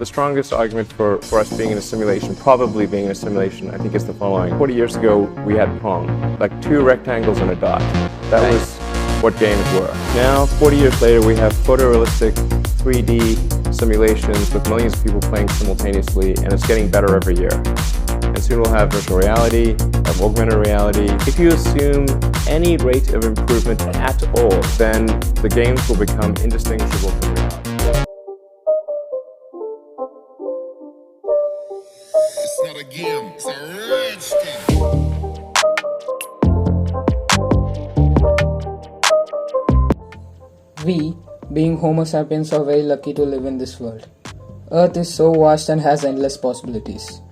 The strongest argument for us being in a simulation, probably being in a simulation, I think is the following. 40 years ago, we had Pong, like two rectangles and a dot. That was what games were. Now, 40 years later, we have photorealistic 3D simulations with millions of people playing simultaneously, and it's getting better every year. And soon we'll have virtual reality, augmented reality. If you assume any rate of improvement at all, then the games will become indistinguishable from reality. It's not a game, it's a rich thing. We, being Homo sapiens, are very lucky to live in this world. Earth is so vast and has endless possibilities.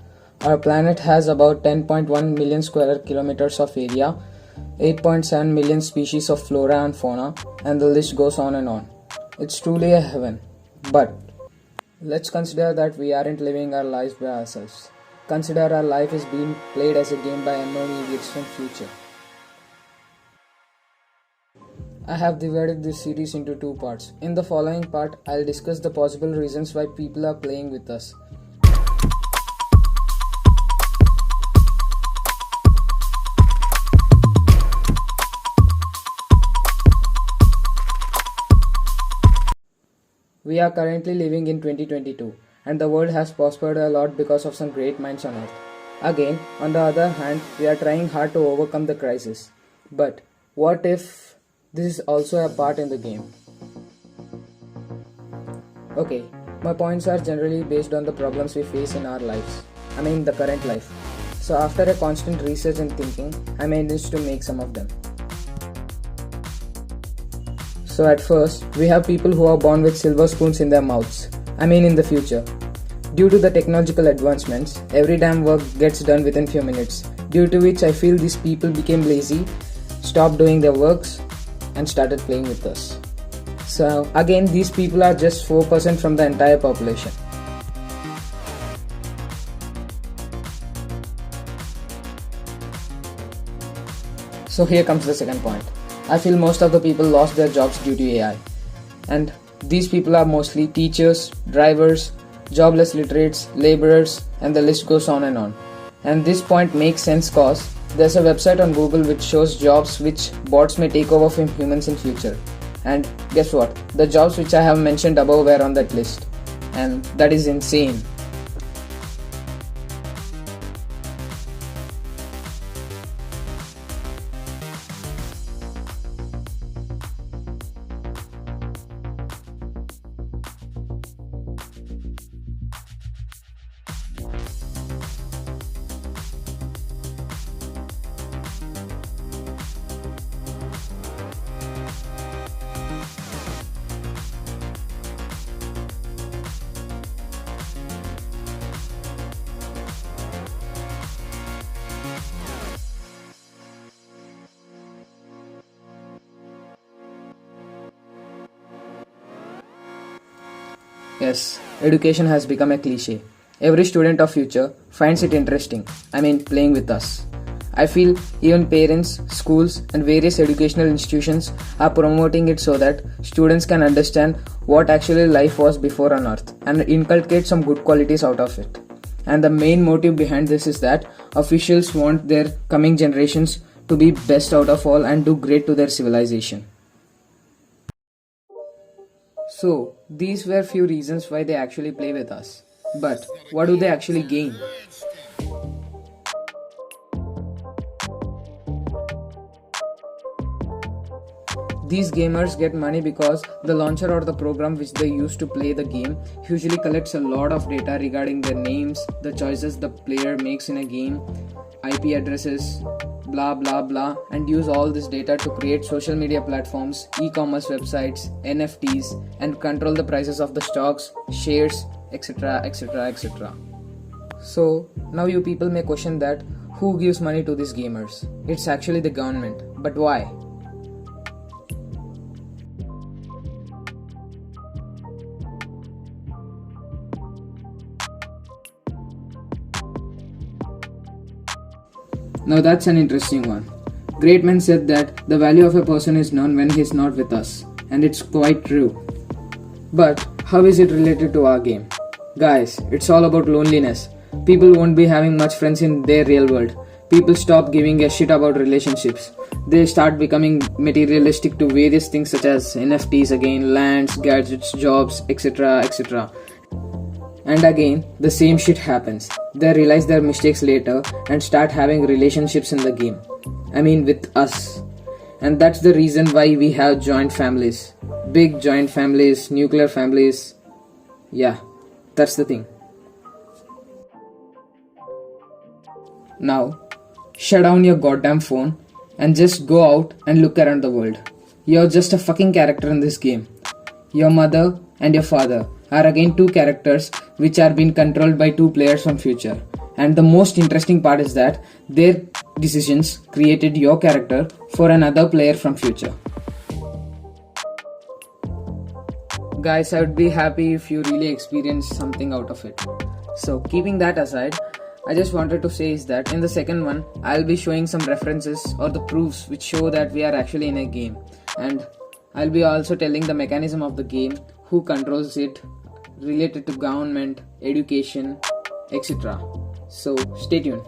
Our planet has about 10.1 million square kilometers of area, 8.7 million species of flora and fauna, and the list goes on and on. It's truly a heaven. But let's consider that we aren't living our lives by ourselves. Consider our life is being played as a game by unknown idiots from future. I have divided this series into two parts. In the following part, I'll discuss the possible reasons why people are playing with us. We are currently living in 2022, and the world has prospered a lot because of some great minds on earth. Again, on the other hand, we are trying hard to overcome the crisis. But what if this is also a part in the game? Okay, my points are generally based on the problems we face in our lives. The current life. So after a constant research and thinking, I managed to make some of them. So at first, we have people who are born with silver spoons in their mouths. In the future. Due to the technological advancements, every damn work gets done within few minutes. Due to which I feel these people became lazy, stopped doing their works, and started playing with us. So again, these people are just 4% from the entire population. So here comes the second point. I feel most of the people lost their jobs due to AI. And these people are mostly teachers, drivers, jobless literates, laborers, and the list goes on and on. And this point makes sense cause there's a website on Google which shows jobs which bots may take over from humans in future. And guess what? The jobs which I have mentioned above were on that list. And that is insane. Yes, education has become a cliche. Every student of future finds it interesting. Playing with us. I feel even parents, schools, and various educational institutions are promoting it so that students can understand what actually life was before on earth and inculcate some good qualities out of it. And the main motive behind this is that officials want their coming generations to be best out of all and do great to their civilization. So, these were few reasons why they actually play with us. But, what do they actually gain? These gamers get money because the launcher or the program which they use to play the game usually collects a lot of data regarding their names, the choices the player makes in a game, IP addresses, blah blah blah, and use all this data to create social media platforms, e-commerce websites, NFTs, and control the prices of the stocks, shares, etc, etc, etc. So now you people may question that who gives money to these gamers? It's actually the government. But why? Now that's an interesting one. Great men said that the value of a person is known when he is not with us, and it's quite true. But how is it related to our game? Guys, it's all about loneliness. People won't be having much friends in their real world. People stop giving a shit about relationships. They start becoming materialistic to various things such as NFTs again, lands, gadgets, jobs, etc. etc. And again, the same shit happens. They realize their mistakes later and start having relationships in the game. I mean, with us. And that's the reason why we have joint families. Big joint families, nuclear families. Yeah, that's the thing. Now, shut down your goddamn phone and just go out and look around the world. You're just a fucking character in this game. Your mother and your father are again two characters which are being controlled by two players from future. And the most interesting part is that their decisions created your character for another player from future. Guys, I would be happy if you really experienced something out of it. So keeping that aside, I just wanted to say is that in the second one, I'll be showing some references or the proofs which show that we are actually in a game. And I'll be also telling the mechanism of the game, who controls it, related to government, education, etc. So stay tuned.